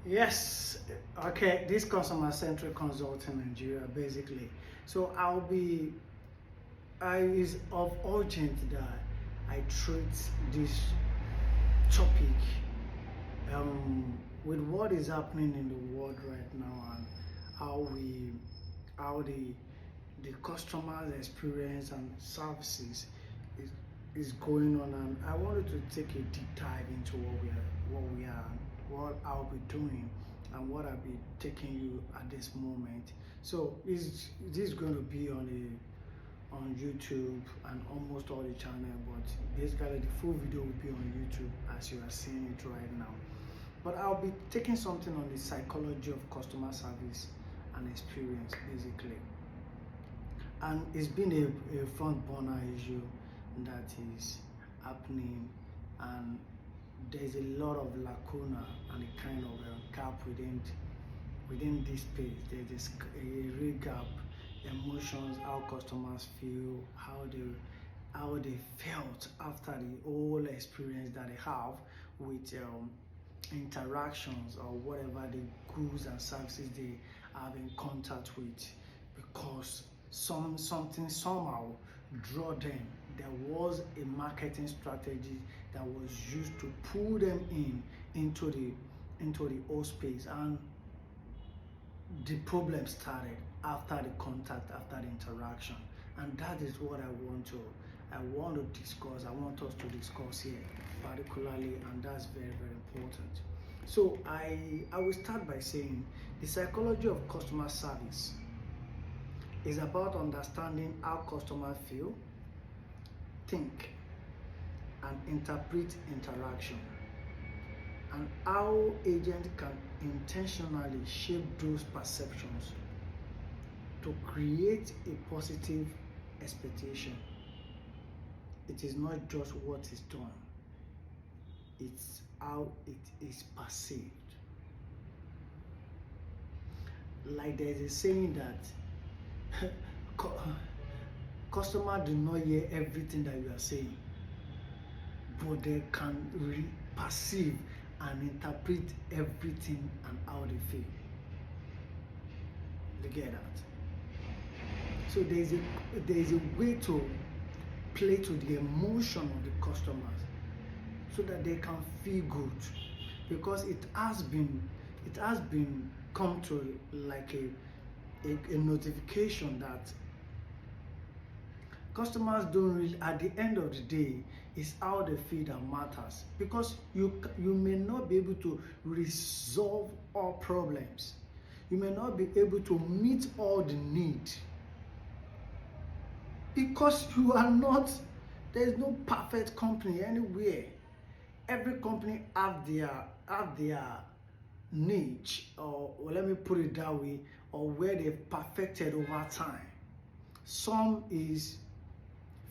Yes, okay, this customer centric consulting Nigeria basically. So I is of urgent that I treat this topic with what is happening in the world right now and how we how the customer's experience and services is is going on, and I wanted to take a deep dive into what I'll be doing and what I'll be taking you at this moment. So this is going to be on YouTube and almost all the channel, but basically the full video will be on YouTube as you are seeing it right now. But I'll be taking something on the psychology of customer service and experience basically. And it's been a front burner issue that is happening, and there's a lot of lacuna and a kind of a gap within this space. There's a real gap, emotions, how customers feel, how they felt after the whole experience that they have with interactions or whatever the goods and services they have in contact with, because something somehow draw them. There was a marketing strategy that was used to pull them into the whole space, and the problem started after the contact, after the interaction, and that is what I want to discuss. I want us to discuss here particularly, and that's very important. So I will start by saying the psychology of customer service is about understanding how customers feel, think, and interpret interaction, and how agents can intentionally shape those perceptions to create a positive expectation. It is not just what is done, it's how it is perceived. Like there's a saying that customers do not hear everything that you are saying, but they can perceive and interpret everything and how they feel. You get that? So there is a way to play to the emotion of the customers so that they can feel good, because it has been come to like a notification that customers don't really, at the end of the day, it's how they feel that matters, because you may not be able to resolve all problems, you may not be able to meet all the needs, because you are not, there's no perfect company anywhere. Every company have their niche, or let me put it that way, or where they've perfected over time. Some is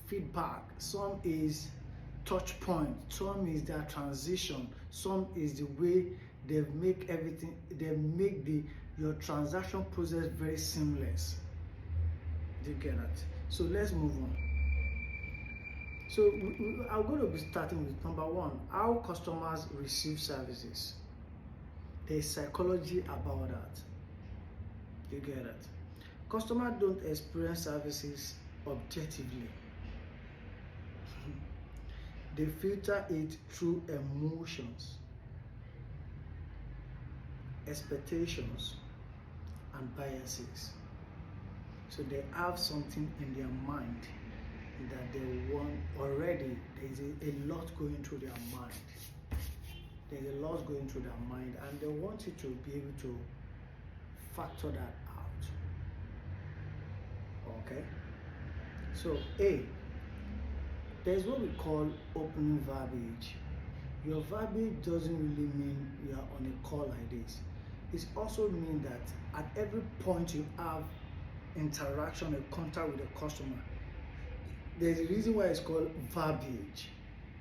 feedback, some is touch point, some is their transition, some is the way they make everything, they make your transaction process very seamless. Do you get that? So let's move on. So I'm going to be starting with number one, how customers receive services. There's psychology about that. You get it? Customers don't experience services objectively. They filter it through emotions, expectations, and biases. So they have something in their mind that they want already. There's a lot going through their mind. There's a lot going through their mind, and they want you to be able to factor that out. Okay? So there's what we call opening verbiage. Your verbiage doesn't really mean you are on a call like this. It also means that at every point you have interaction or contact with the customer, there's a reason why it's called verbiage.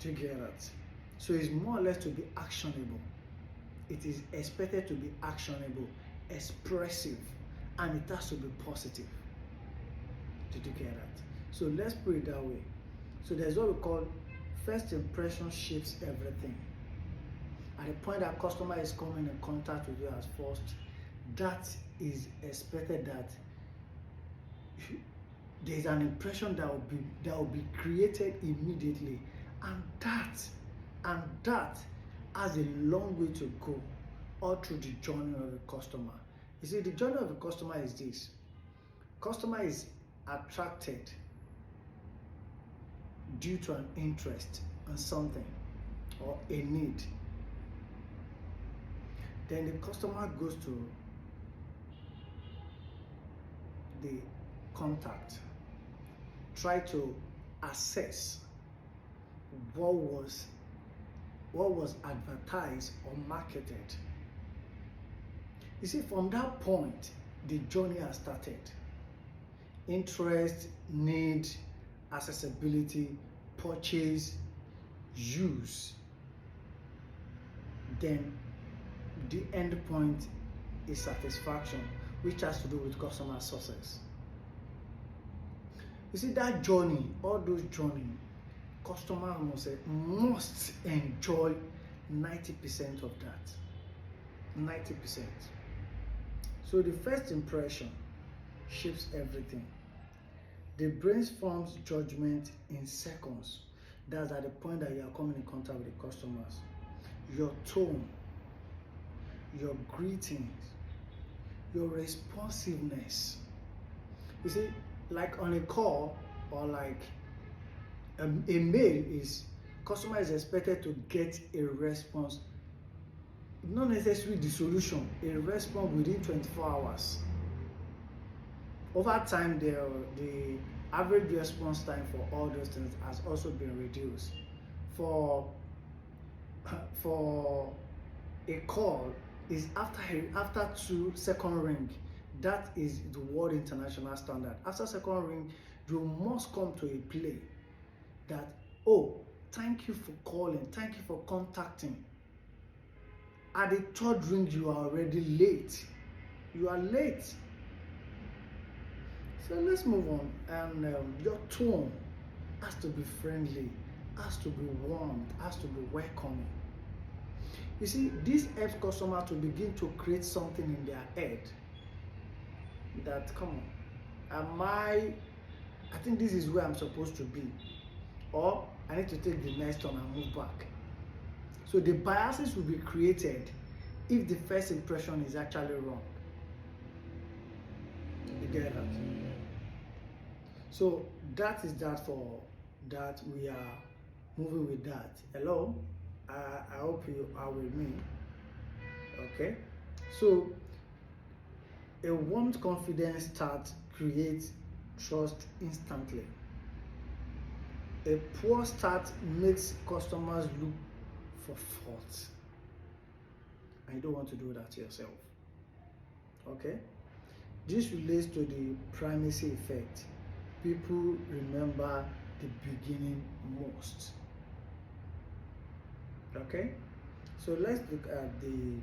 Do you get that? So it's more or less to be actionable. It is expected to be actionable, expressive, and it has to be positive. Did you get that? So let's put it that way. So there's what we call first impression shapes everything. At the point that customer is coming in contact with you as first, that is expected that there is an impression that will be created immediately, and that has a long way to go all through the journey of the customer. You see, the journey of the customer is this: customer is attracted due to an interest in something or a need. Then the customer goes to the contact, try to assess what was advertised or marketed. You see, from that point, the journey has started. Interest, need, accessibility, purchase, use. Then the end point is satisfaction, which has to do with customer success. You see, that journey, all those journey, customer must enjoy 90% of that. 90%. So the first impression shapes everything. The brain forms judgment in seconds. That's at the point that you are coming in contact with the customers. Your tone, your greetings, your responsiveness. You see, like on a call or like a mail, is customer is expected to get a response, not necessarily the solution, a response within 24 hours. Over time, the average response time for all those things has also been reduced. For a call is after 2-second ring. That is the world international standard. After second ring, you must come to a play that, oh, thank you for calling, thank you for contacting. At the third ring, you are already late. You are late. So let's move on. And your tone has to be friendly, has to be warm, has to be welcoming. You see, this helps customers to begin to create something in their head that, come on, I think this is where I'm supposed to be, or I need to take the next turn and move back. So the biases will be created if the first impression is actually wrong. You get that? So that is that for that. We are moving with that. Hello? I hope you are with me. Okay? So a warm confidence start creates trust instantly. A poor start makes customers look for fault. And you don't want to do that to yourself. Okay? This relates to the primacy effect. People remember the beginning most. Okay? So let's look at the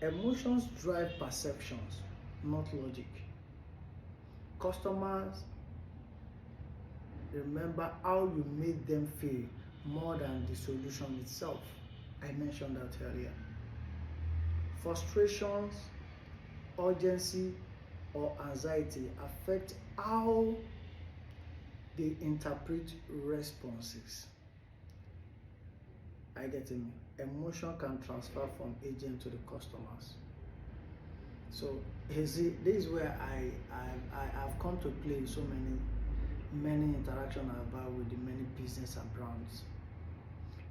emotions drive perceptions, not logic. Customers remember how you made them feel more than the solution itself. I mentioned that earlier. Frustrations, urgency, or anxiety affect how they interpret responses. I get it. Emotion can transfer from agent to the customers. So you see, this is where I've come to play so many interactions about with the many business and brands.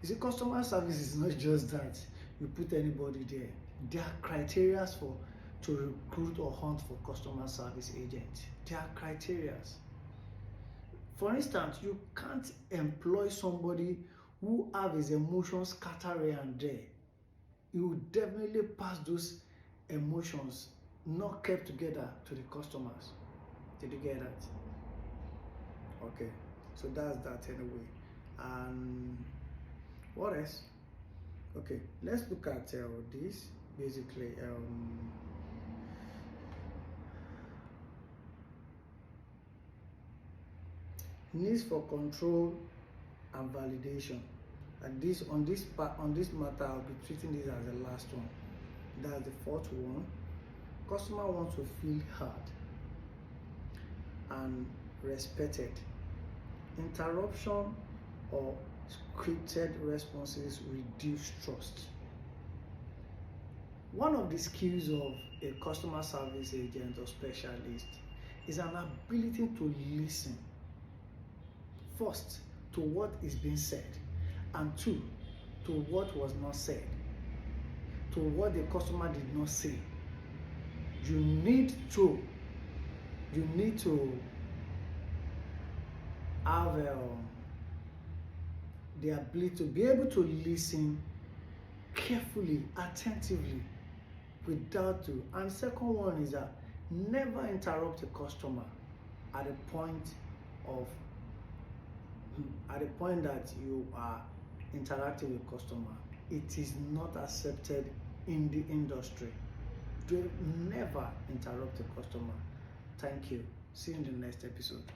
You see, customer service is not just that you put anybody there. There are criteria to recruit or hunt for customer service agents. There are criteria. For instance, you can't employ somebody who have his emotions scattered here and there. You will definitely pass those emotions not kept together to the customers. Did you get that? Okay, so that's that anyway. And what else? Okay, let's look at this basically. Needs for control and validation. And on this matter, I'll be treating this as the last one. That's the fourth one. Customer wants to feel heard and respected. Interruption or scripted responses reduce trust. One of the skills of a customer service agent or specialist is an ability to listen, first, to what is being said, and two, to what was not said, to what the customer did not say. You need to have the ability to be able to listen carefully, attentively, without to. And second one is that never interrupt a customer at the point that you are interacting with customer. It is not accepted in the industry. Do never interrupt a customer. Thank you. See you in the next episode.